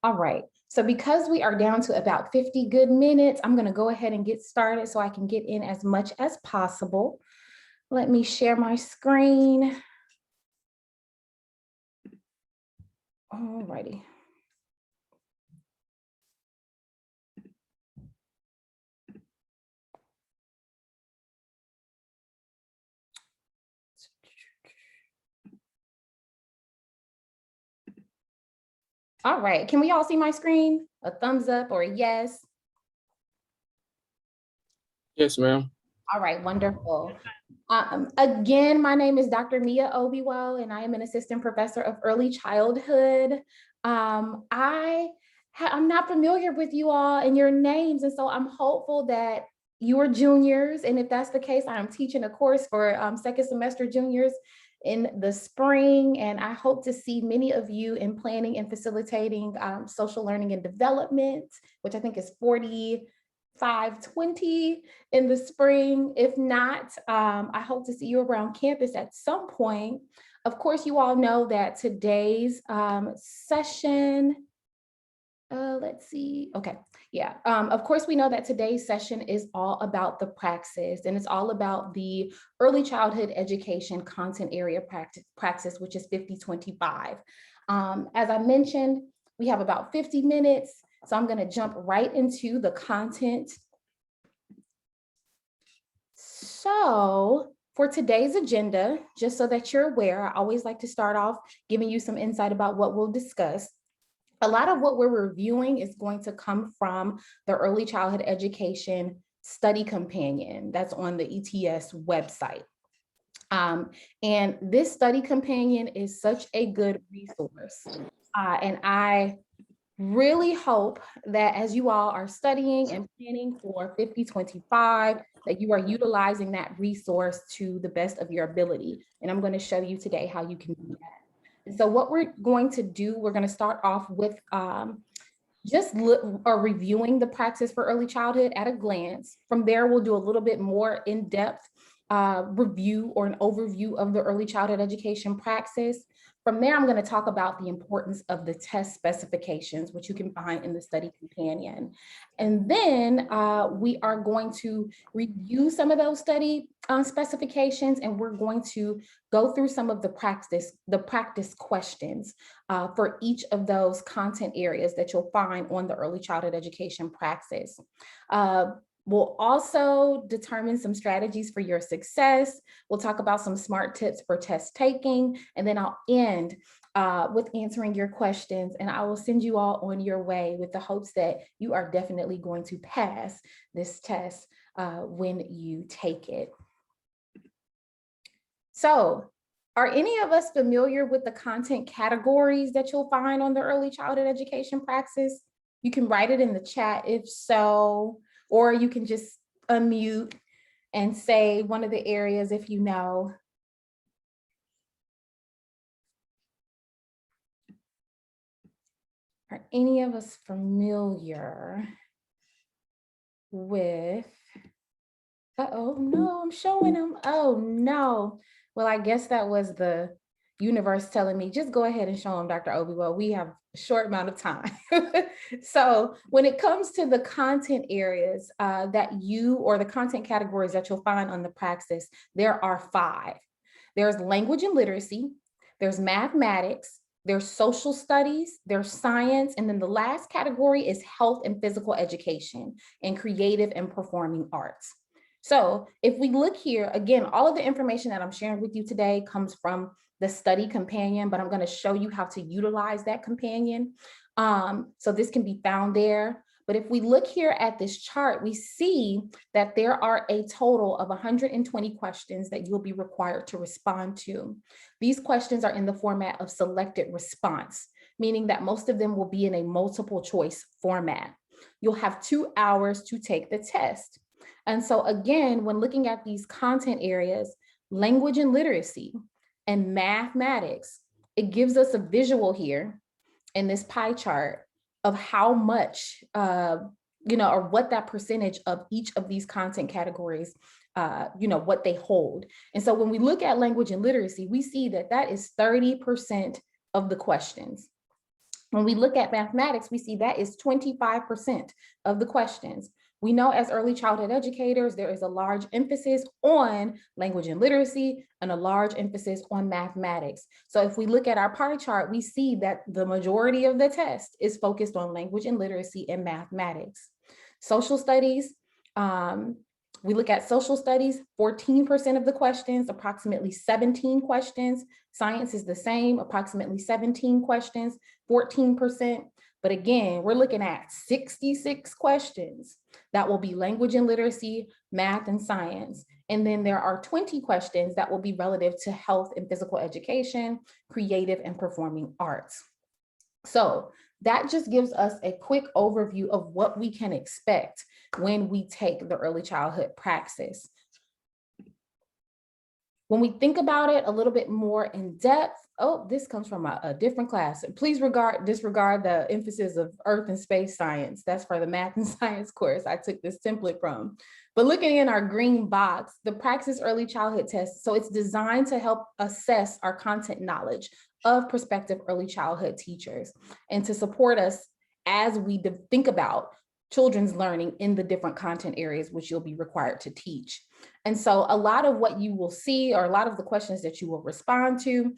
All right. So because we are down to about 50 good minutes, I'm going to go ahead and get started so I can get in as much as possible. Let me share my screen. All righty. All right. Can we all see my screen? A thumbs up or a yes? Yes, ma'am. All right, wonderful. Again, my name is Dr. Mia Obiwell, and I am an assistant professor of early childhood. I'm not familiar with you all and your names, and so I'm hopeful that you are juniors. And if that's the case, I'm teaching a course for second semester juniors in the spring, and I hope to see many of you in planning and facilitating social learning and development, which I think is 4520 in the spring. If not, I hope to see you around campus at some point. Of course, you all know that today's session, let's see. Okay. Yeah. Of course, we know that today's session is all about the Praxis, and it's all about the early childhood education content area Praxis, which is 5025. As I mentioned, we have about 50 minutes. So I'm going to jump right into the content. So for today's agenda, just so that you're aware, I always like to start off giving you some insight about what we'll discuss. A lot of what we're reviewing is going to come from the Early Childhood Education Study Companion that's on the ETS website. And this study companion is such a good resource. And I really hope that as you all are studying and planning for 5025, that you are utilizing that resource to the best of your ability. And I'm going to show you today how you can do that. And so what we're going to do, we're going to start off with reviewing the Praxis for early childhood at a glance. From there, we'll do a little bit more in-depth review or an overview of the early childhood education Praxis. From there, I'm going to talk about the importance of the test specifications, which you can find in the study companion. And then we are going to review some of those study specifications, and we're going to go through some of the practice questions for each of those content areas that you'll find on the early childhood education Praxis. We'll also determine some strategies for your success. We'll talk about some smart tips for test taking, and then I'll end with answering your questions, and I will send you all on your way with the hopes that you are definitely going to pass this test when you take it. So, are any of us familiar with the content categories that you'll find on the early childhood education Praxis? You can write it in the chat if so, or you can just unmute and say one of the areas if you know. Are any of us familiar with, oh no, I'm showing them. Oh no. Well, I guess that was the universe telling me, just go ahead and show them, Dr. Obiwell. We have a short amount of time. So when it comes to the content areas that you, or the content categories that you'll find on the Praxis, there are 5. There's language and literacy, there's mathematics, there's social studies, there's science, and then the last category is health and physical education and creative and performing arts. So if we look here, again, all of the information that I'm sharing with you today comes from the study companion, but I'm going to show you how to utilize that companion. So this can be found there. But if we look here at this chart, we see that there are a total of 120 questions that you'll be required to respond to. These questions are in the format of selected response, meaning that most of them will be in a multiple choice format. You'll have 2 hours to take the test. And so again, when looking at these content areas, language and literacy and mathematics, it gives us a visual here in this pie chart of how much, or what that percentage of each of these content categories, what they hold. And so when we look at language and literacy, we see that that is 30% of the questions. When we look at mathematics, we see that is 25% of the questions. We know as early childhood educators, there is a large emphasis on language and literacy and a large emphasis on mathematics. So if we look at our pie chart, we see that the majority of the test is focused on language and literacy and mathematics. Social studies, we look at social studies, 14% of the questions, approximately 17 questions. Science is the same, approximately 17 questions, 14%. But again, we're looking at 66 questions that will be language and literacy, math and science. And then there are 20 questions that will be relative to health and physical education, creative and performing arts. So that just gives us a quick overview of what we can expect when we take the early childhood Praxis. When we think about it a little bit more in depth, oh, this comes from a different class. Please disregard the emphasis of earth and space science. That's for the math and science course I took this template from. But looking in our green box, the Praxis Early Childhood Test, so it's designed to help assess our content knowledge of prospective early childhood teachers and to support us as we think about children's learning in the different content areas which you'll be required to teach. And so a lot of what you will see, or a lot of the questions that you will respond to,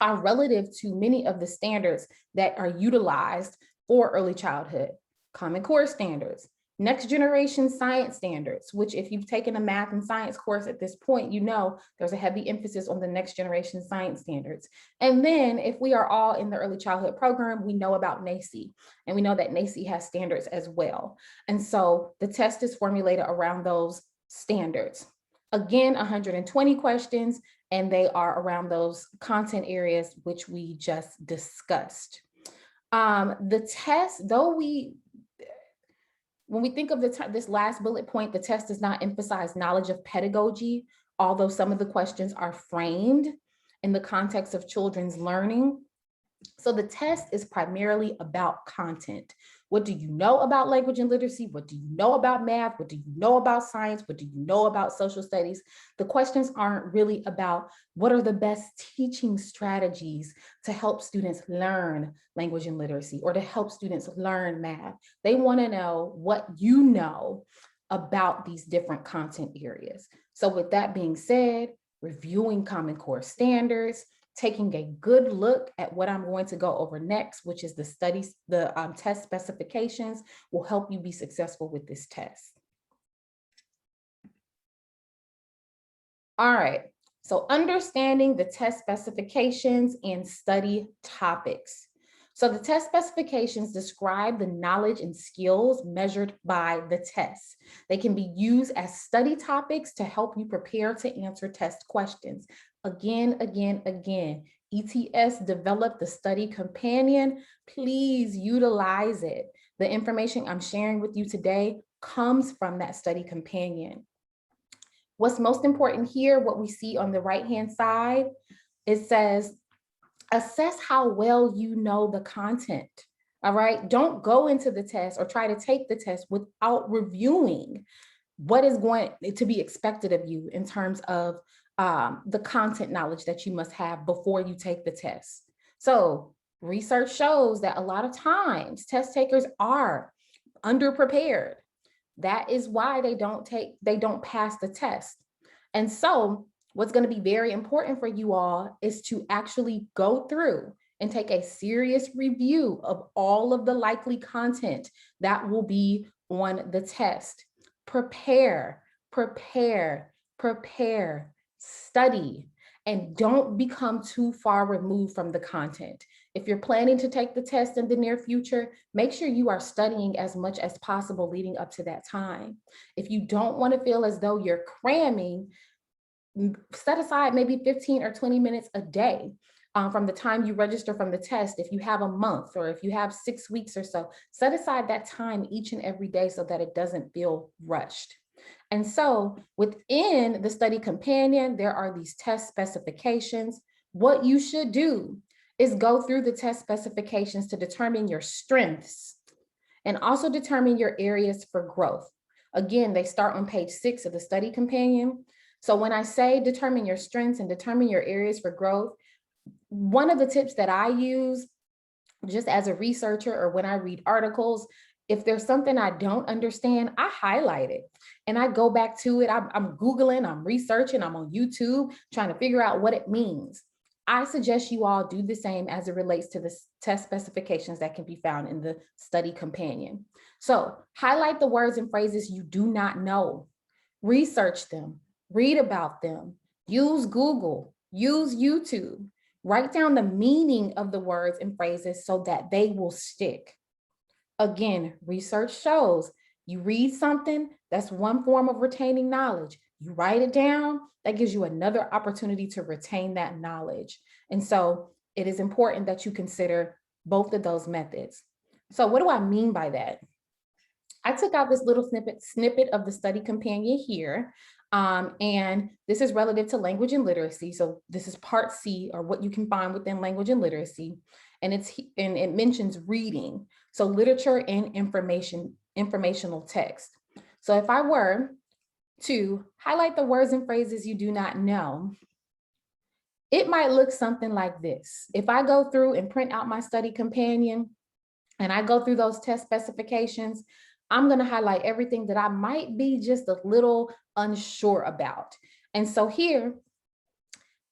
are relative to many of the standards that are utilized for early childhood. Common Core standards, next generation science standards, which if you've taken a math and science course at this point, you know there's a heavy emphasis on the next generation science standards. And then if we are all in the early childhood program, we know about NAEYC, and we know that NAEYC has standards as well. And so the test is formulated around those standards. Again, 120 questions, and they are around those content areas which we just discussed. The test, though when we think of this last bullet point, the test does not emphasize knowledge of pedagogy, although some of the questions are framed in the context of children's learning. So the test is primarily about content. What do you know about language and literacy? What do you know about math? What do you know about science? What do you know about social studies? The questions aren't really about what are the best teaching strategies to help students learn language and literacy or to help students learn math. They want to know what you know about these different content areas. So with that being said, reviewing Common Core standards, taking a good look at what I'm going to go over next, which is the test specifications, will help you be successful with this test. All right, so understanding the test specifications and study topics. So the test specifications describe the knowledge and skills measured by the test. They can be used as study topics to help you prepare to answer test questions. Again, ETS developed the study companion. Please utilize it. The information I'm sharing with you today comes from that study companion. What's most important here, what we see on the right-hand side, it says, assess how well you know the content. All right, don't go into the test or try to take the test without reviewing what is going to be expected of you in terms of the content knowledge that you must have before you take the test. So research shows that a lot of times test takers are underprepared. That is why they don't pass the test. And so what's going to be very important for you all is to actually go through and take a serious review of all of the likely content that will be on the test. Prepare, study, and don't become too far removed from the content. If you're planning to take the test in the near future, make sure you are studying as much as possible leading up to that time. If you don't want to feel as though you're cramming, set aside maybe 15 or 20 minutes a day from the time you register from the test. If you have a month or if you have 6 weeks or so, set aside that time each and every day so that it doesn't feel rushed. And so within the study companion, there are these test specifications. What you should do is go through the test specifications to determine your strengths and also determine your areas for growth. Again, they start on page 6 of the study companion. So when I say determine your strengths and determine your areas for growth, one of the tips that I use just as a researcher or when I read articles, if there's something I don't understand, I highlight it and I go back to it. I'm Googling, I'm researching, I'm on YouTube trying to figure out what it means. I suggest you all do the same as it relates to the test specifications that can be found in the study companion. So highlight the words and phrases you do not know, research them, read about them, use Google, use YouTube. Write down the meaning of the words and phrases so that they will stick. Again, research shows you read something, that's one form of retaining knowledge. You write it down, that gives you another opportunity to retain that knowledge. And so it is important that you consider both of those methods. So what do I mean by that? I took out this little snippet of the study companion here. And this is relative to language and literacy. So this is part C, or what you can find within language and literacy. And it mentions reading. So literature and informational text. So if I were to highlight the words and phrases you do not know, it might look something like this. If I go through and print out my study companion and I go through those test specifications, I'm going to highlight everything that I might be just a little unsure about. And so here,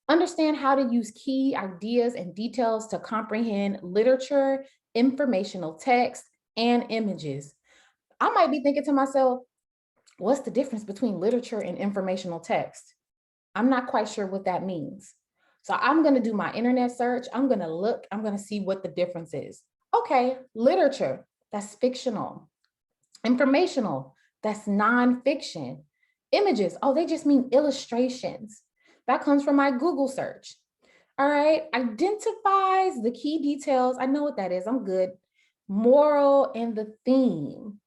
understand how to use key ideas and details to comprehend literature, informational text, and images. I might be thinking to myself, what's the difference between literature and informational text? I'm not quite sure what that means. So I'm going to do my internet search. I'm going to look, I'm going to see what the difference is. Okay, literature, that's fictional. Informational, that's nonfiction. Images, oh, they just mean illustrations. That comes from my Google search. All right, identifies the key details. I know what that is, I'm good. Moral and the theme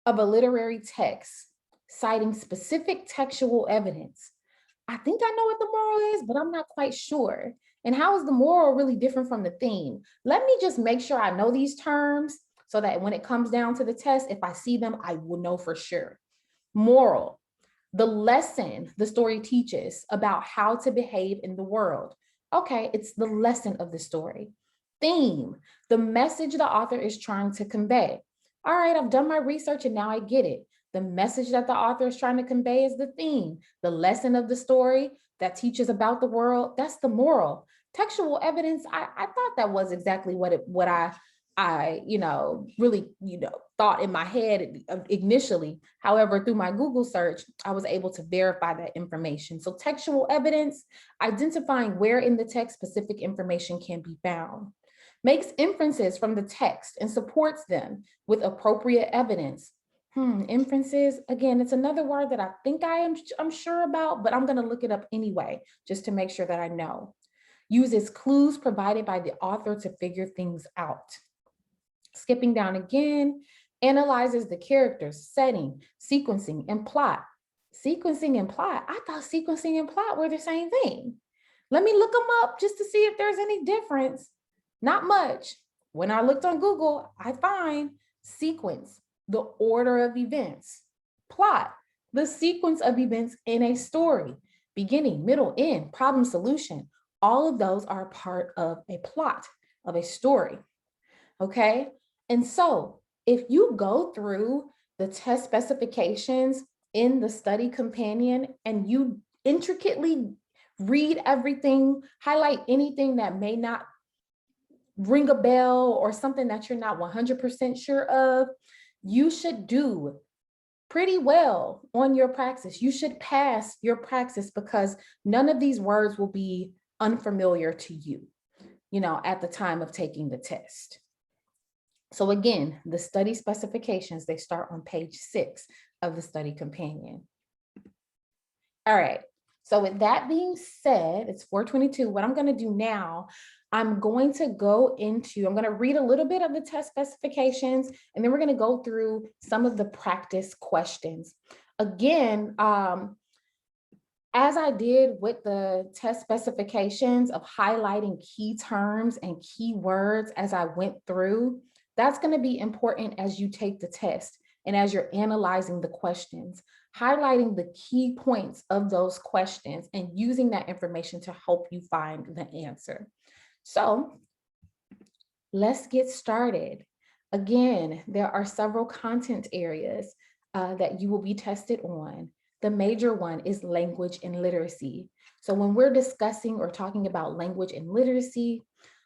of a literary text, citing specific textual evidence. I think I know what the moral is, but I'm not quite sure. And how is the moral really different from the theme? Let me just make sure I know these terms so that when it comes down to the test, if I see them, I will know for sure. Moral, the lesson the story teaches about how to behave in the world. Okay, it's the lesson of the story. Theme, the message the author is trying to convey. All right, I've done my research and now I get it. The message that the author is trying to convey is the theme. The lesson of the story that teaches about the world, that's the moral. Textual evidence, I thought that was exactly what I really, thought in my head initially. However, through my Google search, I was able to verify that information. So textual evidence, identifying where in the text specific information can be found. Makes inferences from the text and supports them with appropriate evidence. Inferences, again, it's another word that I think I'm sure about, but I'm going to look it up anyway, just to make sure that I know. Uses clues provided by the author to figure things out. Skipping down again, analyzes the characters, setting, sequencing, and plot. Sequencing and plot, I thought sequencing and plot were the same thing. Let me look them up just to see if there's any difference. Not much. When I looked on Google, I find sequence, the order of events. Plot, the sequence of events in a story. Beginning, middle, end, problem, solution. All of those are part of a plot of a story. Okay? And so if you go through the test specifications in the study companion and you intricately read everything, highlight anything that may not ring a bell or something that you're not 100% sure of, you should do pretty well on your Praxis. You should pass your Praxis because none of these words will be unfamiliar to you, at the time of taking the test. So again, the study specifications, they start on page 6 of the study companion. All right, so with that being said, it's 4:22. What I'm going to do now, I'm going to read a little bit of the test specifications, and then we're going to go through some of the practice questions. Again, as I did with the test specifications of highlighting key terms and key words as I went through, that's going to be important as you take the test and as you're analyzing the questions, highlighting the key points of those questions and using that information to help you find the answer. So let's get started. Again, there are several content areas that you will be tested on. The major one is language and literacy. So when we're discussing or talking about language and literacy,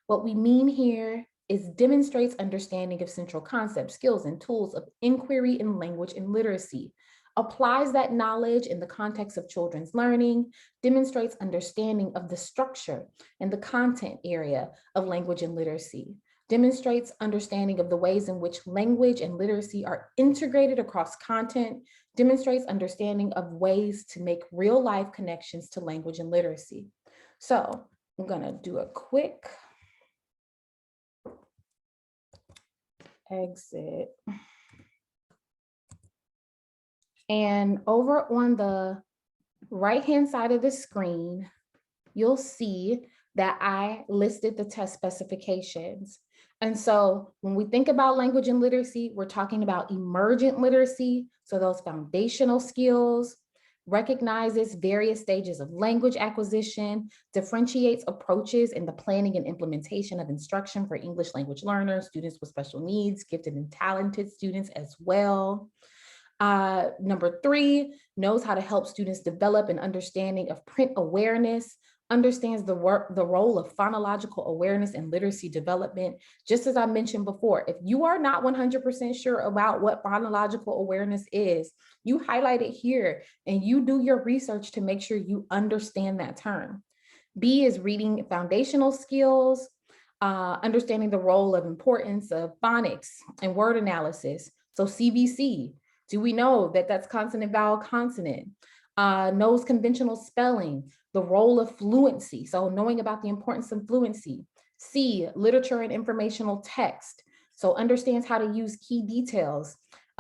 what we mean here is demonstrates understanding of central concepts, skills, and tools of inquiry in language and literacy, applies that knowledge in the context of children's learning, demonstrates understanding of the structure and the content area of language and literacy, demonstrates understanding of the ways in which language and literacy are integrated across content, demonstrates understanding of ways to make real life connections to language and literacy. So I'm gonna do a quick exit. And over on the right-hand side of the screen, you'll see that I listed the test specifications. And so when we think about language and literacy, we're talking about emergent literacy. So those foundational skills, recognizes various stages of language acquisition, differentiates approaches in the planning and implementation of instruction for English language learners, students with special needs, gifted and talented students as well. Number 3, knows how to help students develop an understanding of print awareness, understands the role of phonological awareness and literacy development. Just as I mentioned before, if you are not 100% sure about what phonological awareness is, you highlight it here and you do your research to make sure you understand that term. B is reading foundational skills, understanding the role of importance of phonics and word analysis. So CVC, do we know that that's consonant, vowel, consonant? Knows conventional spelling, the role of fluency. So knowing about the importance of fluency. C, literature and informational text. So understands how to use key details.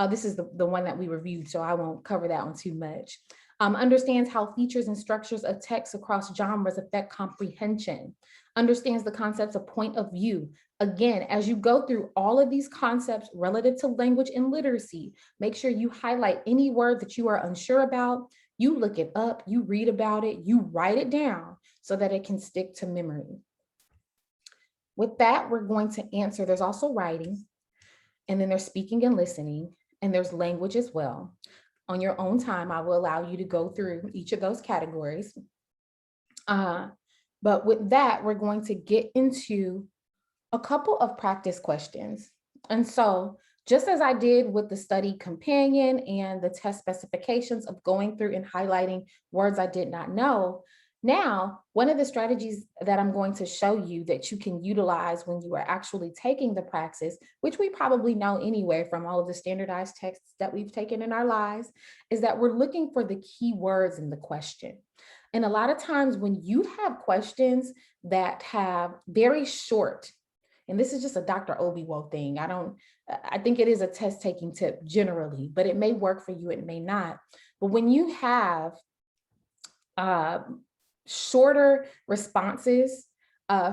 This is the one that we reviewed, so I won't cover that one too much. Understands how features and structures of text across genres affect comprehension. Understands the concepts of point of view. Again, as you go through all of these concepts relative to language and literacy, make sure you highlight any word that you are unsure about. You look it up, you read about it, you write it down so that it can stick to memory. With that, we're going to answer, there's also writing, and then there's speaking and listening, and there's language as well. On your own time, I will allow you to go through each of those categories. But with that, we're going to get into a couple of practice questions. And so just as I did with the study companion and the test specifications of going through and highlighting words I did not know, now, one of the strategies that I'm going to show you that you can utilize when you are actually taking the Praxis, which we probably know anyway from all of the standardized texts that we've taken in our lives, is that we're looking for the key words in the question. And a lot of times when you have questions that have very short, and this is just a Dr. Obiwo thing, I think it is a test taking tip generally, but it may work for you, it may not. But when you have shorter responses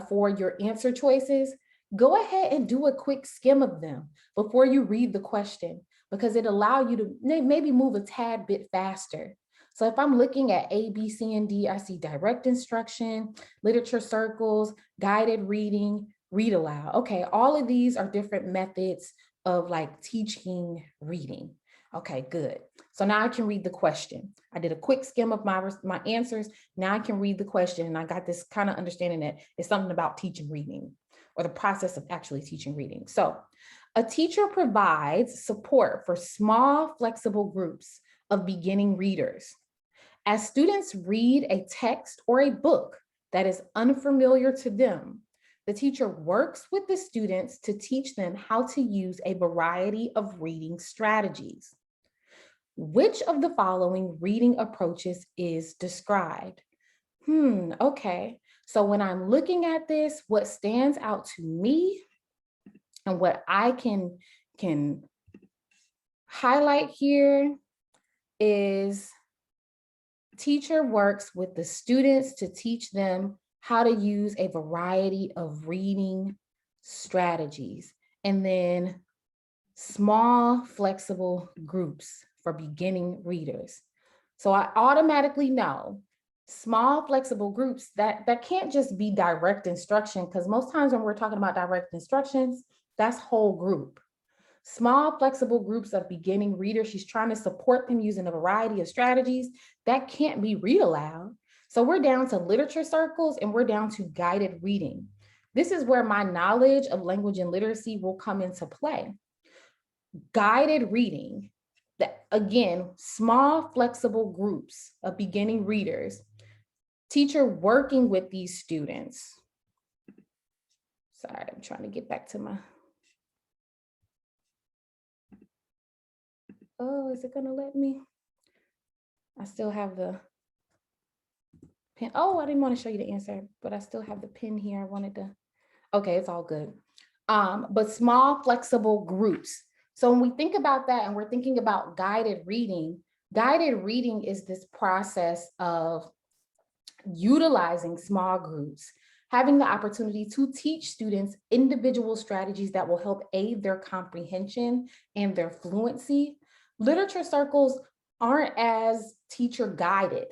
for your answer choices, go ahead and do a quick skim of them before you read the question, because it allows you to maybe move a tad bit faster. So if I'm looking at A, B, C, and D, I see direct instruction, literature circles, guided reading, read aloud. Okay, all of these are different methods of like teaching reading. Okay, good. So now I can read the question. I did a quick skim of my answers. Now I can read the question, and I got this kind of understanding that it's something about teaching reading or the process of actually teaching reading. So a teacher provides support for small, flexible groups of beginning readers. As students read a text or a book that is unfamiliar to them, the teacher works with the students to teach them how to use a variety of reading strategies. Which of the following reading approaches is described? Okay. So when I'm looking at this, what stands out to me and what I can highlight here is teacher works with the students to teach them how to use a variety of reading strategies, and then small, flexible groups for beginning readers. So I automatically know Small flexible groups that can't just be direct instruction, because most times when we're talking about direct instructions, that's whole group. Small flexible groups of beginning readers, she's trying to support them using a variety of strategies that can't be read aloud. So we're down to literature circles and we're down to guided reading. This is where my knowledge of language and literacy will come into play. Guided reading, that again, small flexible groups of beginning readers, teacher working with these students. Sorry, I'm trying to get back to my, oh, is it gonna let me? I still have the pen. Oh, I didn't want to show you the answer, but I still have the pen here. I wanted to, okay, it's all good. But small flexible groups. So when we think about that and we're thinking about guided reading is this process of utilizing small groups, having the opportunity to teach students individual strategies that will help aid their comprehension and their fluency. Literature circles aren't as teacher guided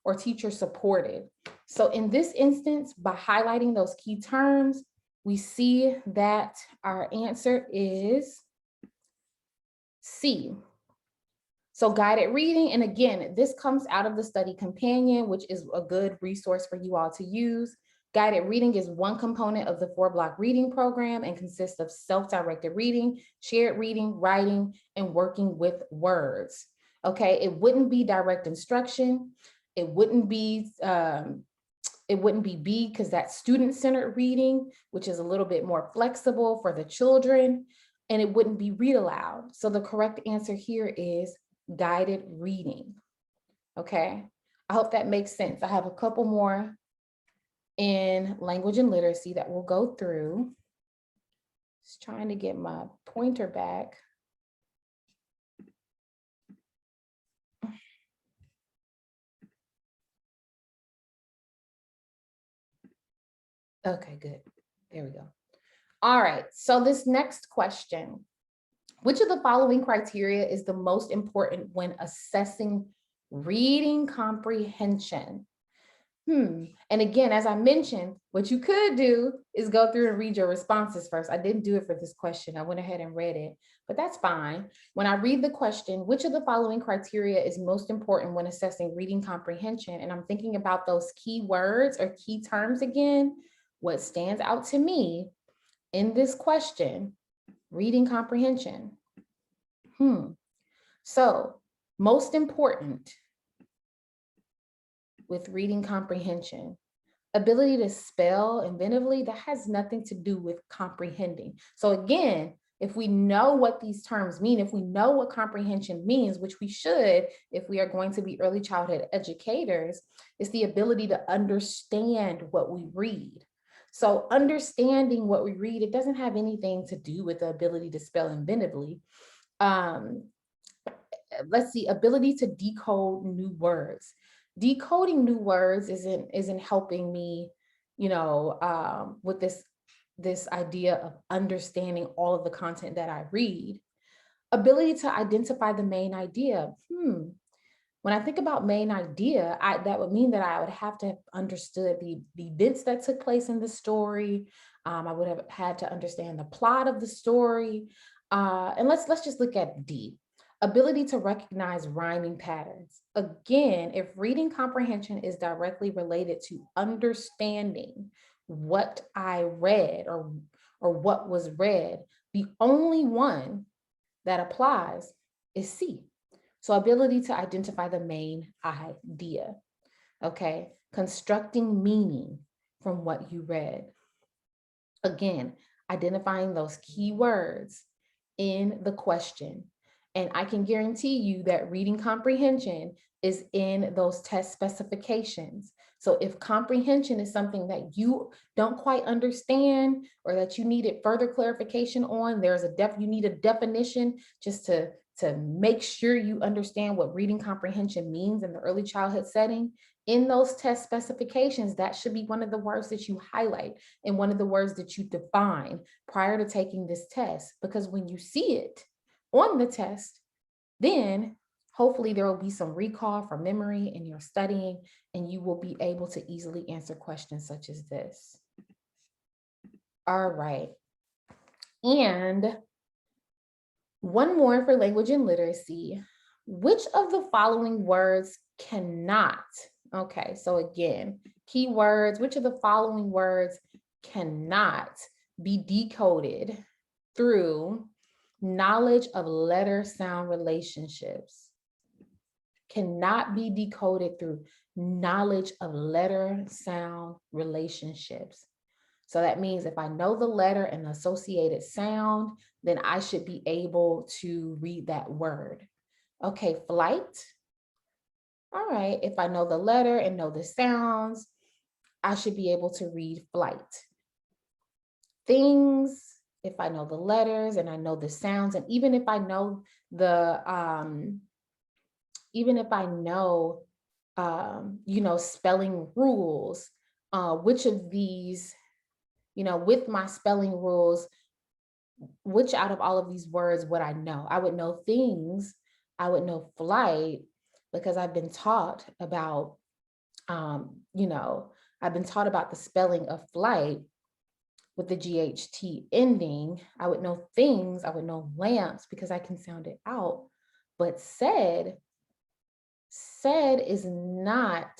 or teacher supported. So in this instance, by highlighting those key terms, we see that our answer is C. So guided reading, and again, this comes out of the study companion, which is a good resource for you all to use. Guided reading is one component of the 4-block reading program and consists of self-directed reading, shared reading, writing, and working with words. Okay, it wouldn't be direct instruction. It wouldn't be B, because that's student-centered reading, which is a little bit more flexible for the children, and it wouldn't be read aloud. So the correct answer here is guided reading. Okay, I hope that makes sense. I have a couple more in language and literacy that we'll go through. Just trying to get my pointer back. Okay, good. There we go. All right, so this next question, which of the following criteria is the most important when assessing reading comprehension? And again, as I mentioned, what you could do is go through and read your responses first. I didn't do it for this question. I went ahead and read it, but that's fine. When I read the question, which of the following criteria is most important when assessing reading comprehension? And I'm thinking about those key words or key terms again. What stands out to me in this question, reading comprehension. So most important with reading comprehension, ability to spell inventively, that has nothing to do with comprehending. So again, if we know what these terms mean, if we know what comprehension means, which we should, if we are going to be early childhood educators, is the ability to understand what we read. So understanding what we read, it doesn't have anything to do with the ability to spell inventively. Let's see, ability to decode new words. Decoding new words isn't helping me, with this idea of understanding all of the content that I read. Ability to identify the main idea. When I think about main idea, that would mean that I would have to have understood the events that took place in the story. I would have had to understand the plot of the story. And let's just look at D. Ability to recognize rhyming patterns. Again, if reading comprehension is directly related to understanding what I read or what was read, the only one that applies is C. So ability to identify the main idea, okay? Constructing meaning from what you read. Again, identifying those key words in the question. And I can guarantee you that reading comprehension is in those test specifications. So if comprehension is something that you don't quite understand or that you needed further clarification on, you need a definition just to make sure you understand what reading comprehension means in the early childhood setting. In those test specifications, that should be one of the words that you highlight and one of the words that you define prior to taking this test, because when you see it on the test, then Hopefully there will be some recall from memory in your studying, and you will be able to easily answer questions such as this. All right. And one more for language and literacy. Which of the following words cannot? Okay, so again, keywords, which of the following words cannot be decoded through knowledge of letter sound relationships? Cannot be decoded through knowledge of letter sound relationships. So that means if I know the letter and the associated sound, then I should be able to read that word. Okay, flight. All right, if I know the letter and know the sounds, I should be able to read flight. Things, if I know the letters and I know the sounds, and even if I know spelling rules, which of these, with my spelling rules, which out of all of these words would I know? I would know things, I would know flight, because I've been taught about, I've been taught about the spelling of flight with the GHT ending. I would know things, I would know lamps because I can sound it out. But said is not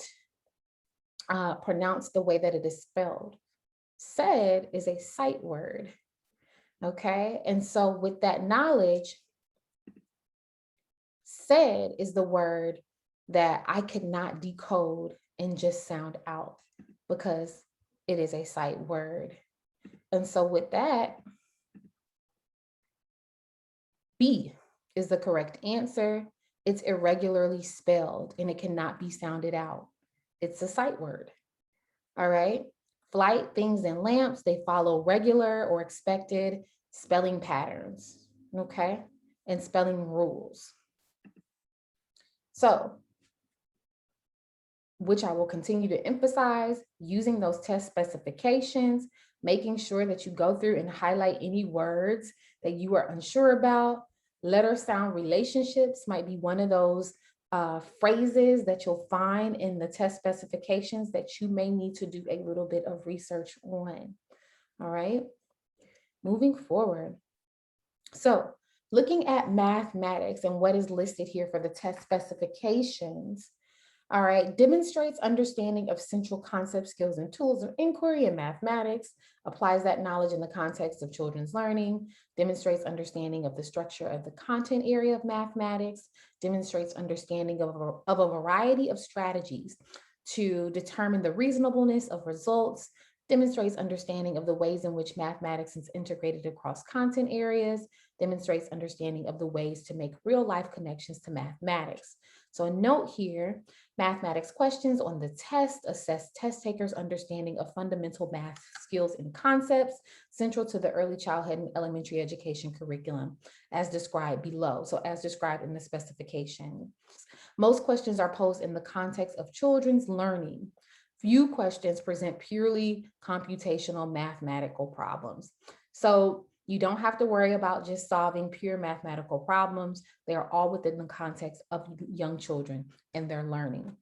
pronounced the way that it is spelled. Said is a sight word. Okay, and so with that knowledge, said is the word that I could not decode and just sound out because it is a sight word. And so with that, B is the correct answer. It's irregularly spelled and it cannot be sounded out. It's a sight word. All right. Flight, things, and lamps, they follow regular or expected spelling patterns. Okay. And spelling rules. So, which I will continue to emphasize, using those test specifications, making sure that you go through and highlight any words that you are unsure about. Letter sound relationships might be one of those phrases that you'll find in the test specifications that you may need to do a little bit of research on. All right, moving forward. So looking at mathematics and what is listed here for the test specifications, all right, demonstrates understanding of central concepts, skills, and tools of inquiry in mathematics, applies that knowledge in the context of children's learning, demonstrates understanding of the structure of the content area of mathematics, demonstrates understanding of a variety of strategies to determine the reasonableness of results, demonstrates understanding of the ways in which mathematics is integrated across content areas, demonstrates understanding of the ways to make real life connections to mathematics. So a note here, mathematics questions on the test assess test takers' understanding of fundamental math skills and concepts central to the early childhood and elementary education curriculum as described below. So as described in the specification. Most questions are posed in the context of children's learning. Few questions present purely computational mathematical problems. So you don't have to worry about just solving pure mathematical problems. They are all within the context of young children and their learning.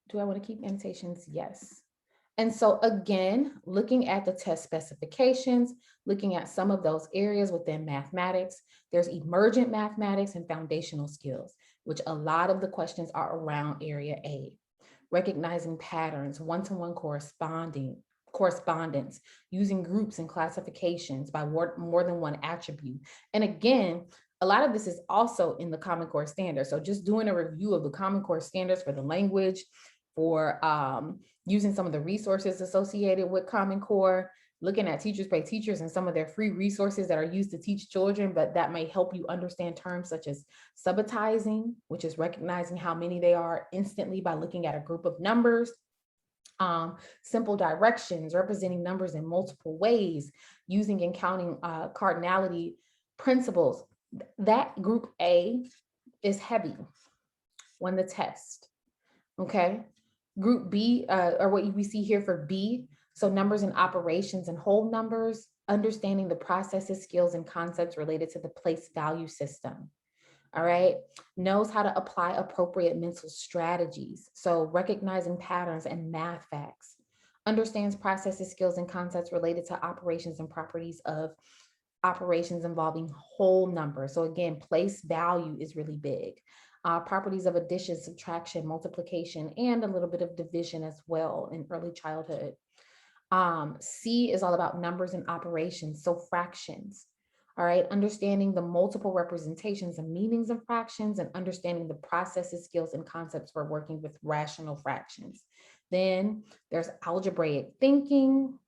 Do I want to keep annotations? Yes. And so again, looking at the test specifications, looking at some of those areas within mathematics, there's emergent mathematics and foundational skills, which a lot of the questions are around area A. Recognizing patterns, one-to-one correspondence, using groups and classifications by more than one attribute. And again, a lot of this is also in the Common Core standards. So just doing a review of the Common Core standards for the language, for using some of the resources associated with Common Core, looking at Teachers Pay Teachers and some of their free resources that are used to teach children, but that may help you understand terms such as subitizing, which is recognizing how many they are instantly by looking at a group of numbers. Simple directions, representing numbers in multiple ways, using and counting cardinality principles. That group A is heavy on the test, okay? Group B, or what we see here for B, so numbers and operations and whole numbers, understanding the processes, skills, and concepts related to the place value system. all right, knows how to apply appropriate mental strategies. So recognizing patterns and math facts, understands processes, skills, and concepts related to operations and properties of operations involving whole numbers. So again, place value is really big. Properties of addition, subtraction, multiplication, and a little bit of division as well in early childhood. C is all about numbers and operations, so fractions. All right, understanding the multiple representations and meanings of fractions and understanding the processes, skills, and concepts for working with rational fractions. Then there's algebraic thinking.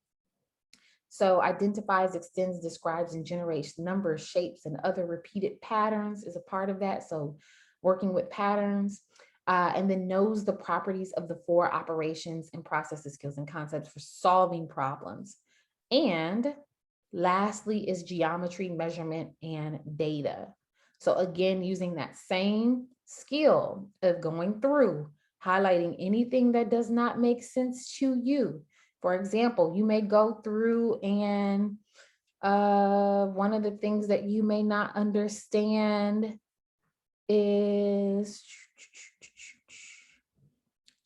So identifies, extends, describes, and generates numbers, shapes, and other repeated patterns is a part of that. So working with patterns. And then knows the properties of the four operations and processes, skills, and concepts for solving problems. And lastly is geometry, measurement, and data. So again, using that same skill of going through, highlighting anything that does not make sense to you. For example, you may go through and one of the things that you may not understand is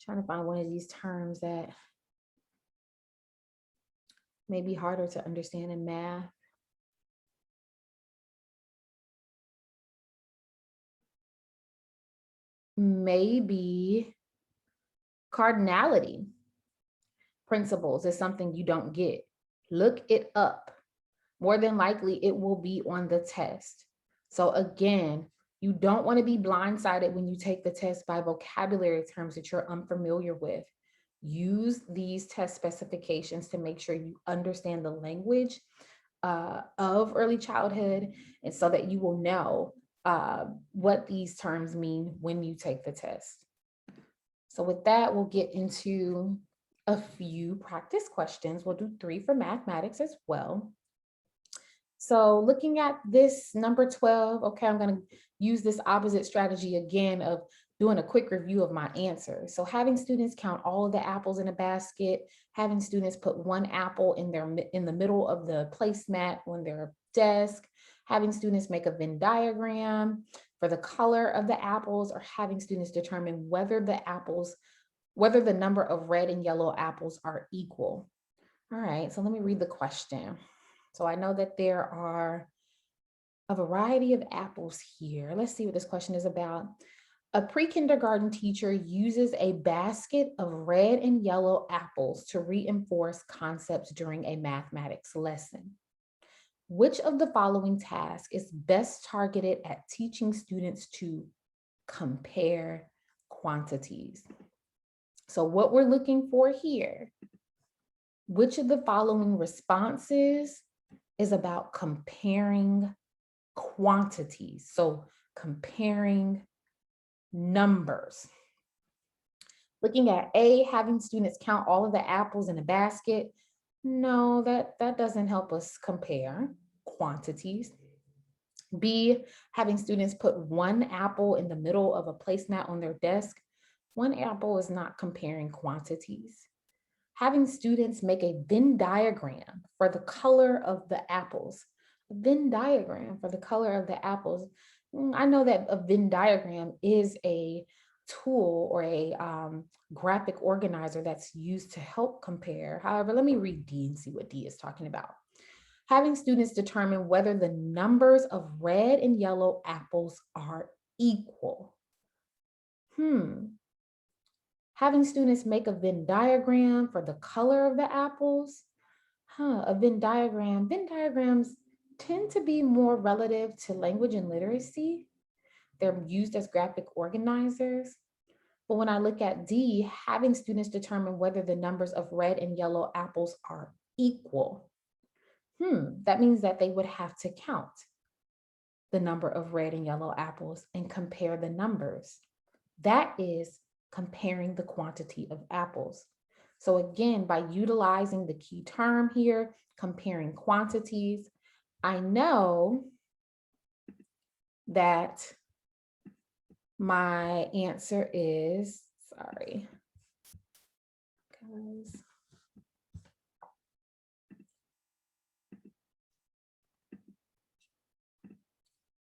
trying to find one of these terms that may be harder to understand in math. Maybe cardinality principles is something you don't get. Look it up. More than likely, it will be on the test. So again, you don't want to be blindsided when you take the test by vocabulary terms that you're unfamiliar with. Use these test specifications to make sure you understand the language of early childhood, and so that you will know what these terms mean when you take the test. So with that, we'll get into a few practice questions. We'll do 3 for mathematics as well. So looking at this number 12, okay, I'm going to use this opposite strategy again of doing a quick review of my answer. So having students count all of the apples in a basket, having students put one apple in the middle of the placemat on their desk, having students make a Venn diagram for the color of the apples, or having students determine whether the number of red and yellow apples are equal. All right, so let me read the question. So I know that there are a variety of apples here. Let's see what this question is about. A pre-kindergarten teacher uses a basket of red and yellow apples to reinforce concepts during a mathematics lesson. Which of the following tasks is best targeted at teaching students to compare quantities? So what we're looking for here, which of the following responses is about comparing quantities? So comparing numbers. Looking at A, having students count all of the apples in a basket. No, that doesn't help us compare quantities. B, having students put one apple in the middle of a placemat on their desk. One apple is not comparing quantities. Having students make a Venn diagram for the color of the apples. A Venn diagram for the color of the apples. I know that a Venn diagram is a tool or a graphic organizer that's used to help compare. However, let me read D and see what D is talking about. Having students determine whether the numbers of red and yellow apples are equal. Having students make a Venn diagram for the color of the apples. A Venn diagram. Venn diagrams tend to be more relative to language and literacy. They're used as graphic organizers. But when I look at D, having students determine whether the numbers of red and yellow apples are equal. That means that they would have to count the number of red and yellow apples and compare the numbers. That is comparing the quantity of apples. So again, by utilizing the key term here, comparing quantities, I know that my answer is, sorry, guys.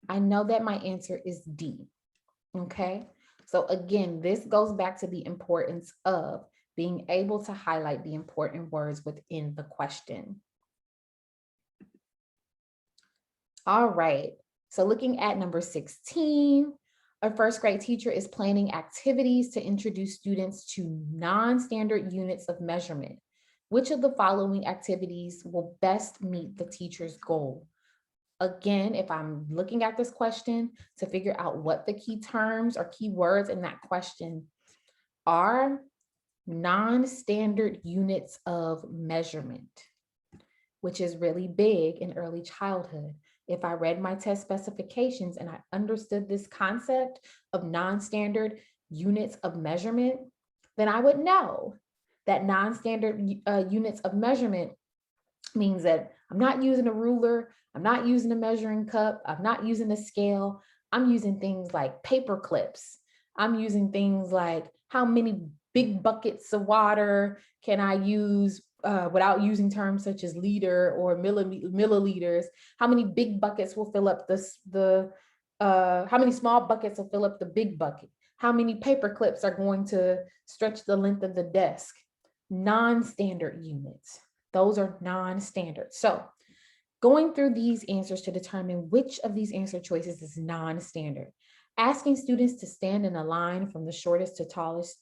I know that my answer is D. Okay. So again, this goes back to the importance of being able to highlight the important words within the question. All right. So looking at number 16, a first grade teacher is planning activities to introduce students to non-standard units of measurement. Which of the following activities will best meet the teacher's goal? Again, if I'm looking at this question to figure out what the key terms or key words in that question are, non-standard units of measurement, which is really big in early childhood. If I read my test specifications and I understood this concept of non-standard units of measurement, then I would know that non-standard units of measurement means that I'm not using a ruler, I'm not using a measuring cup, I'm not using a scale, I'm using things like paper clips. I'm using things like how many big buckets of water can I use without using terms such as liter or milliliters. How many big buckets will fill up how many small buckets will fill up the big bucket? How many paper clips are going to stretch the length of the desk? Non-standard units. Those are non-standard. So going through these answers to determine which of these answer choices is non-standard. Asking students to stand in a line from the shortest to tallest,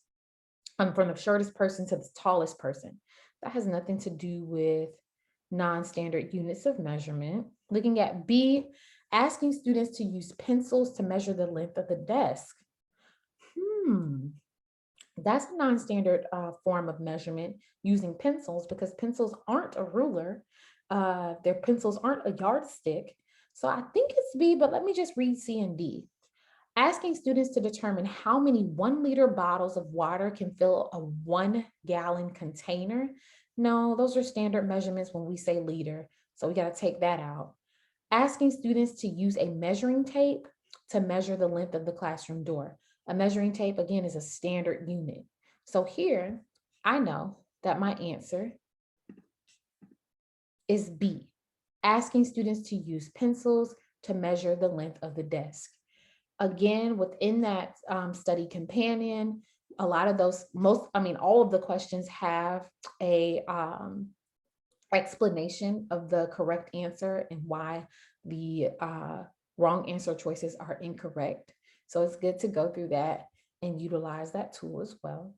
from the shortest person to the tallest person. That has nothing to do with non-standard units of measurement. Looking at B, asking students to use pencils to measure the length of the desk. That's a non-standard form of measurement using pencils, because pencils aren't a ruler. Their pencils aren't a yardstick. So I think it's B, but let me just read C and D. Asking students to determine how many 1 liter bottles of water can fill a 1 gallon container. No, those are standard measurements when we say liter. So we got to take that out. Asking students to use a measuring tape to measure the length of the classroom door. A measuring tape, again, is a standard unit. So here, I know that my answer is B, asking students to use pencils to measure the length of the desk. Again, within that study companion, a lot of those, all of the questions have a explanation of the correct answer and why the wrong answer choices are incorrect. So it's good to go through that and utilize that tool as well.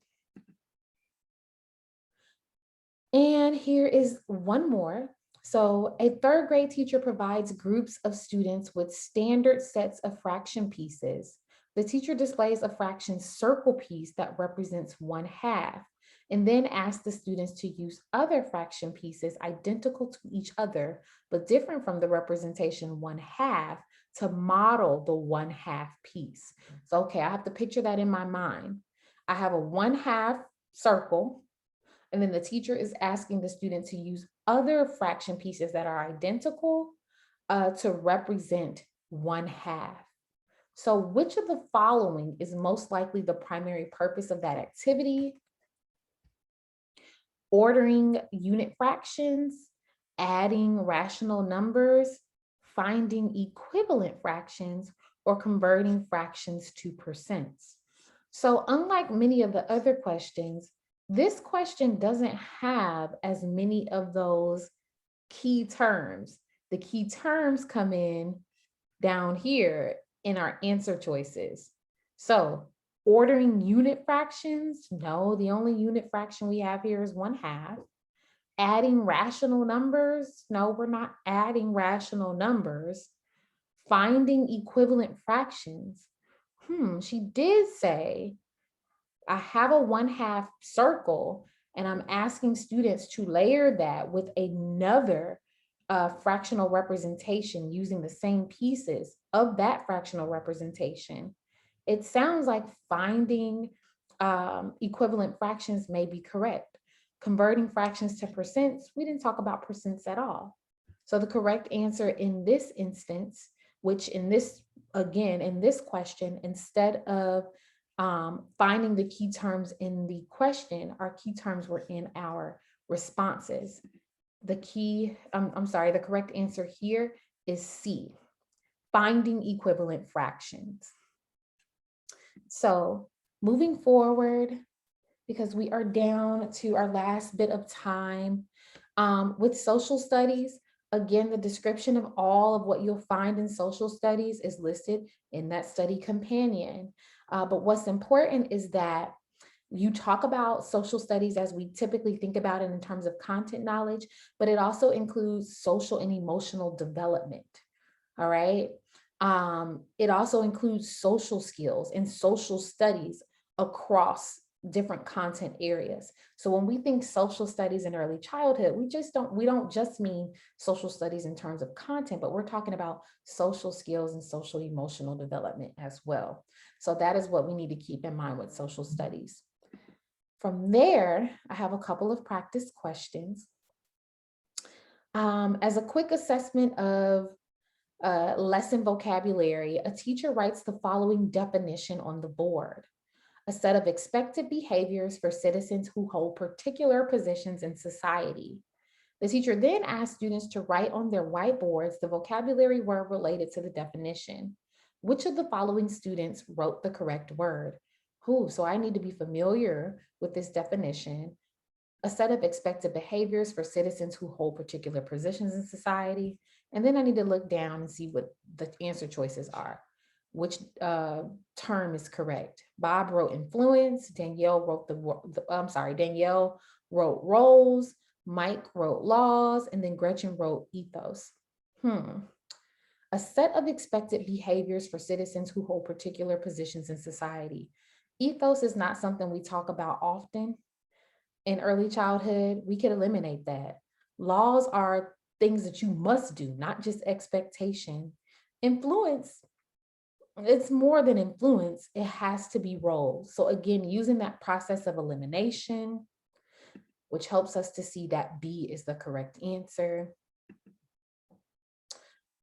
And here is one more. So a third grade teacher provides groups of students with standard sets of fraction pieces. The teacher displays a fraction circle piece that represents 1/2, and then asks the students to use other fraction pieces identical to each other, but different from the representation 1/2 to model the 1/2 piece. So, okay, I have to picture that in my mind. I have a 1/2 circle, and then the teacher is asking the student to use other fraction pieces that are identical to represent 1/2. So which of the following is most likely the primary purpose of that activity? Ordering unit fractions, adding rational numbers, finding equivalent fractions, or converting fractions to percents. So unlike many of the other questions, this question doesn't have as many of those key terms. The key terms come in down here in our answer choices. So ordering unit fractions, no, the only unit fraction we have here is 1/2. Adding rational numbers, no, we're not adding rational numbers. Finding equivalent fractions, she did say, I have a 1/2 circle and I'm asking students to layer that with another fractional representation using the same pieces of that fractional representation. It sounds like finding equivalent fractions may be correct. Converting fractions to percents, we didn't talk about percents at all. So the correct answer in this instance, which in this, again, in this question, instead of finding the key terms in the question, our key terms were in our responses. The correct answer here is C. finding equivalent fractions. So moving forward, because we are down to our last bit of time, with social studies, again, the description of all of what you'll find in social studies is listed in that study companion. But what's important is that you talk about social studies as we typically think about it in terms of content knowledge, but it also includes social and emotional development. All right. It also includes social skills and social studies across different content areas. So when we think social studies in early childhood, we don't just mean social studies in terms of content, but we're talking about social skills and social emotional development as well. So that is what we need to keep in mind with social studies. From there, I have a couple of practice questions. As a quick assessment of lesson vocabulary, a teacher writes the following definition on the board: a set of expected behaviors for citizens who hold particular positions in society. The teacher then asks students to write on their whiteboards the vocabulary word related to the definition. Which of the following students wrote the correct word? Who? So I need to be familiar with this definition. A set of expected behaviors for citizens who hold particular positions in society. And then I need to look down and see what the answer choices are. Which term is correct? Bob wrote influence. Danielle wrote Danielle wrote roles. Mike wrote laws, and then Gretchen wrote ethos. A set of expected behaviors for citizens who hold particular positions in society. Ethos is not something we talk about often in early childhood. We could eliminate that. Laws are things that you must do, not just expectation. Influence, it's more than influence, it has to be roles. So again, using that process of elimination, which helps us to see that B is the correct answer.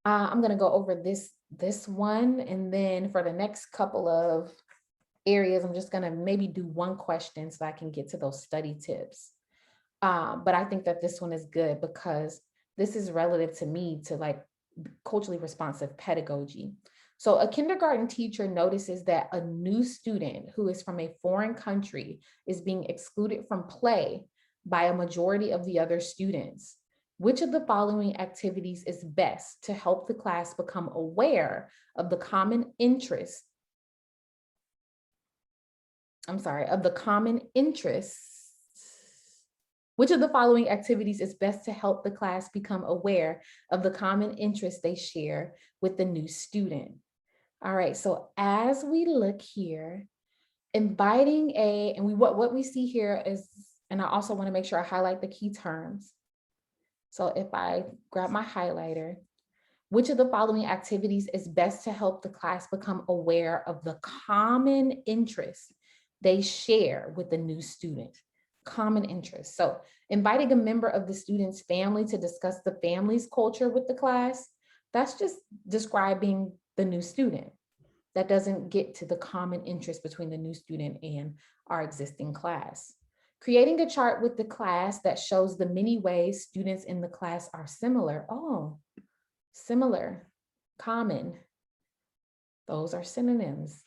I'm going to go over this one, and then for the next couple of areas, I'm just going to maybe do one question so I can get to those study tips. But I think that this one is good because this is relative to me, to like culturally responsive pedagogy. So a kindergarten teacher notices that a new student who is from a foreign country is being excluded from play by a majority of the other students. Which of the following activities is best to help the class become aware of the common interests? Which of the following activities is best to help the class become aware of the common interests they share with the new student? All right, so as we look here, inviting what we see here is, and I also want to make sure I highlight the key terms. So if I grab my highlighter, which of the following activities is best to help the class become aware of the common interests they share with the new student? Common interests. So inviting a member of the student's family to discuss the family's culture with the class, that's just describing the new student. That doesn't get to the common interest between the new student and our existing class. Creating a chart with the class that shows the many ways students in the class are similar. Oh, similar, common. Those are synonyms.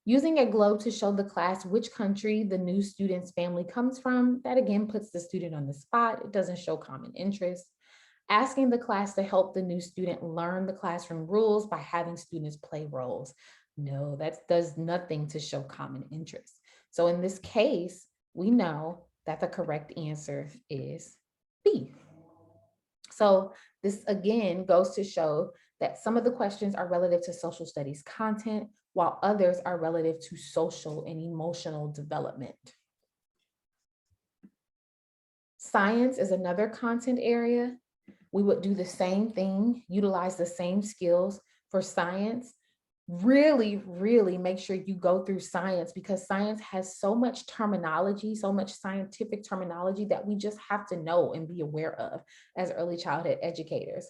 Using a globe to show the class which country the new student's family comes from. That again puts the student on the spot. It doesn't show common interest. Asking the class to help the new student learn the classroom rules by having students play roles. No, that does nothing to show common interest. So in this case, we know that the correct answer is B. So this again goes to show that some of the questions are relative to social studies content, while others are relative to social and emotional development. Science is another content area. We would do the same thing, utilize the same skills for science. Really, really make sure you go through science, because science has so much terminology, so much scientific terminology that we just have to know and be aware of as early childhood educators.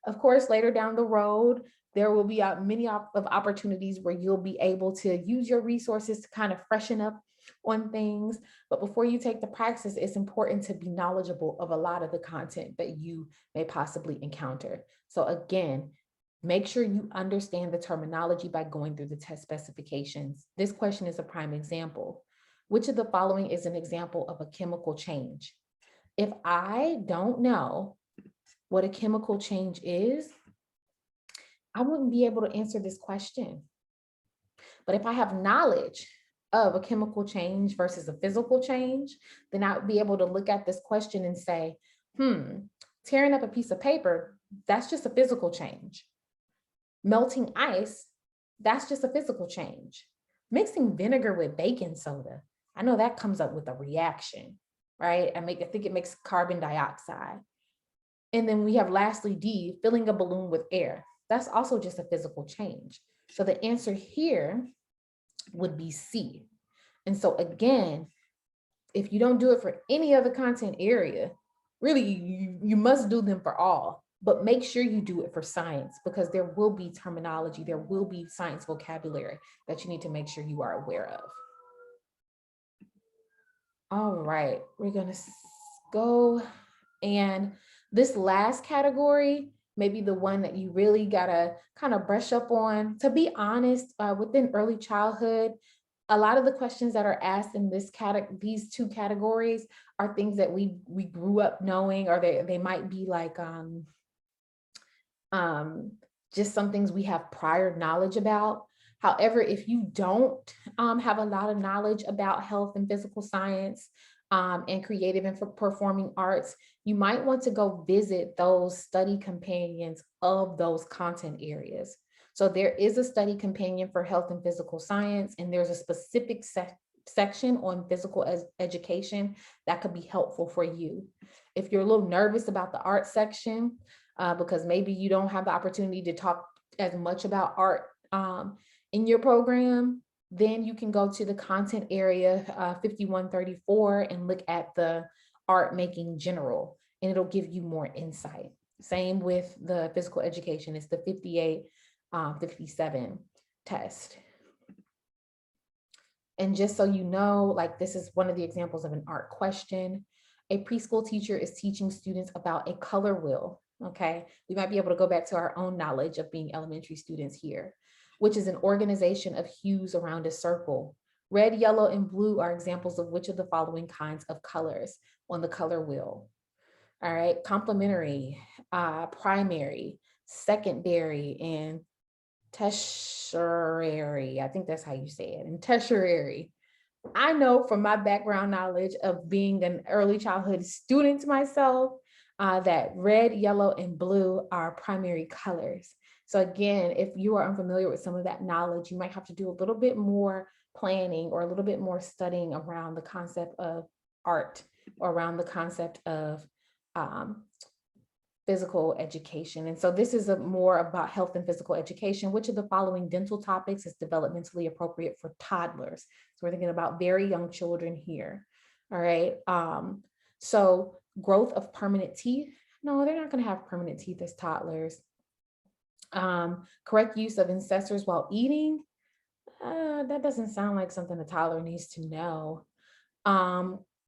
Of course, later down the road, there will be many of opportunities where you'll be able to use your resources to kind of freshen up on things. But before you take the Praxis, it's important to be knowledgeable of a lot of the content that you may possibly encounter. So again, Make sure you understand the terminology by going through the test specifications. This question is a prime example. Which of the following is an example of a chemical change? If I don't know what a chemical change is, I wouldn't be able to answer this question. But if I have knowledge of a chemical change versus a physical change, then I would be able to look at this question and say, tearing up a piece of paper, that's just a physical change. Melting ice, that's just a physical change. Mixing vinegar with baking soda, I know that comes up with a reaction, right? I think it makes carbon dioxide. And then we have lastly D, filling a balloon with air. That's also just a physical change. So the answer here would be C. And so again, if you don't do it for any other content area, really you must do them for all, but make sure you do it for science, because there will be terminology, there will be science vocabulary that you need to make sure you are aware of. All right, we're gonna go, and this last category, maybe the one that you really gotta kind of brush up on. To be honest, within early childhood, a lot of the questions that are asked in these two categories are things that we grew up knowing, or they might be like just some things we have prior knowledge about. However, if you don't have a lot of knowledge about health and physical science and creative and performing arts, you might want to go visit those study companions of those content areas. So there is a study companion for health and physical science, and there's a specific section on physical education that could be helpful for you. If you're a little nervous about the art section, because maybe you don't have the opportunity to talk as much about art in your program, then you can go to the content area 5134 and look at the art making general, and it'll give you more insight. Same with the physical education, it's the 5857 test. And just so you know, like this is one of the examples of an art question. A preschool teacher is teaching students about a color wheel. Okay, we might be able to go back to our own knowledge of being elementary students here, which is an organization of hues around a circle. Red, yellow, and blue are examples of which of the following kinds of colors on the color wheel. All right, complementary, primary, secondary, and tertiary. I think that's how you say it, and tertiary. I know from my background knowledge of being an early childhood student myself, that red, yellow, and blue are primary colors. So again, if you are unfamiliar with some of that knowledge, you might have to do a little bit more planning or a little bit more studying around the concept of art or around the concept of physical education. And so this is more about health and physical education. Which of the following dental topics is developmentally appropriate for toddlers? So we're thinking about very young children here. All right. So growth of permanent teeth. No, they're not going to have permanent teeth as toddlers. Correct use of incisors while eating. That doesn't sound like something a toddler needs to know.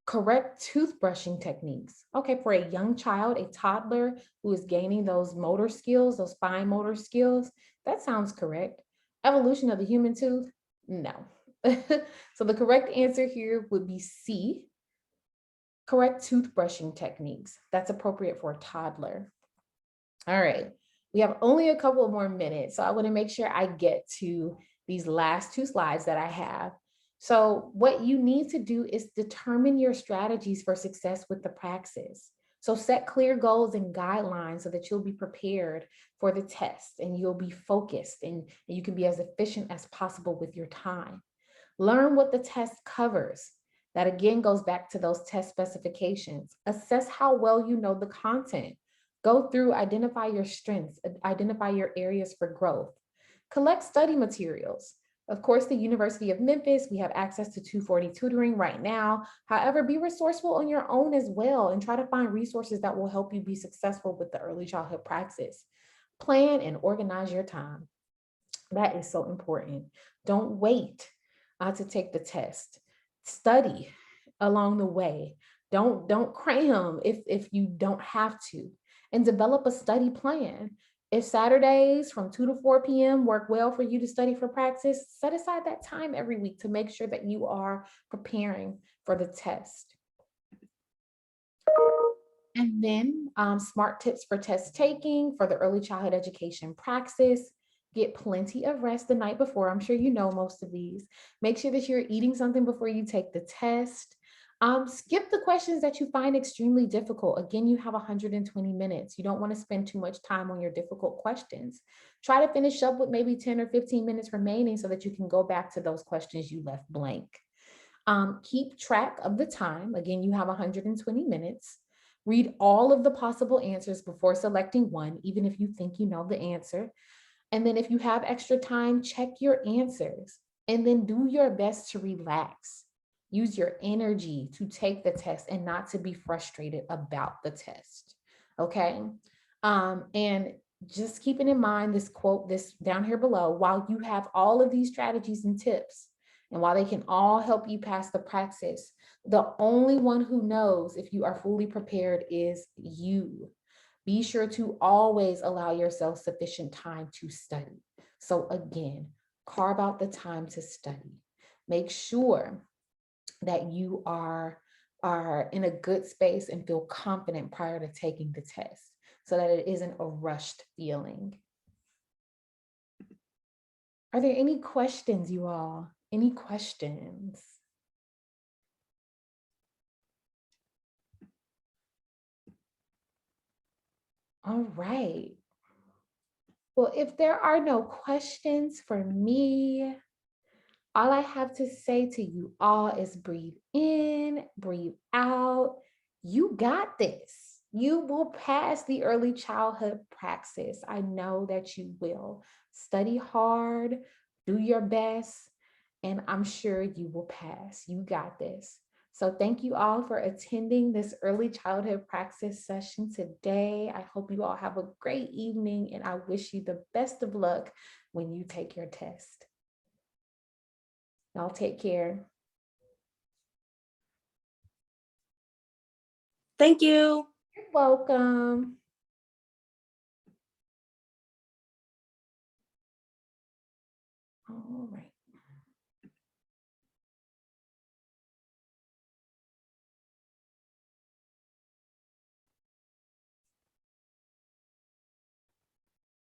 Correct toothbrushing techniques. Okay, for a young child, a toddler who is gaining those motor skills, those fine motor skills, that sounds correct. Evolution of the human tooth? No. So the correct answer here would be C. Correct toothbrushing techniques. That's appropriate for a toddler. All right, we have only a couple more minutes, so I want to make sure I get to these last two slides that I have. So what you need to do is determine your strategies for success with the Praxis. So set clear goals and guidelines so that you'll be prepared for the test and you'll be focused and you can be as efficient as possible with your time. Learn what the test covers. That again goes back to those test specifications. Assess how well you know the content. Go through, identify your strengths, identify your areas for growth. Collect study materials. Of course, the University of Memphis, we have access to 240 tutoring right now. However, be resourceful on your own as well and try to find resources that will help you be successful with the early childhood Praxis. Plan and organize your time. That is so important. Don't wait to take the test. Study along the way. Don't cram if you don't have to, and develop a study plan. If Saturdays from 2 to 4 p.m. work well for you to study for Praxis, set aside that time every week to make sure that you are preparing for the test. And then smart tips for test taking for the early childhood education Praxis. Get plenty of rest the night before. I'm sure you know most of these. Make sure that you're eating something before you take the test. Skip the questions that you find extremely difficult. Again, you have 120 minutes. You don't want to spend too much time on your difficult questions. Try to finish up with maybe 10 or 15 minutes remaining so that you can go back to those questions you left blank. Keep track of the time. Again, you have 120 minutes. Read all of the possible answers before selecting one, even if you think you know the answer. And then if you have extra time, check your answers and then do your best to relax. Use your energy to take the test and not to be frustrated about the test. Okay. And just keeping in mind this quote, this down here below, while you have all of these strategies and tips, and while they can all help you pass the Praxis, the only one who knows if you are fully prepared is you. Be sure to always allow yourself sufficient time to study. So again, carve out the time to study. Make sure that you are in a good space and feel confident prior to taking the test so that it isn't a rushed feeling. Are there any questions, you all? Any questions? All right. Well, if there are no questions for me, all I have to say to you all is breathe in, breathe out. You got this. You will pass the early childhood Praxis. I know that you will. Study hard, do your best, and I'm sure you will pass. You got this. So thank you all for attending this early childhood Praxis session today. I hope you all have a great evening, and I wish you the best of luck when you take your test. Y'all take care. Thank you. You're welcome. All right.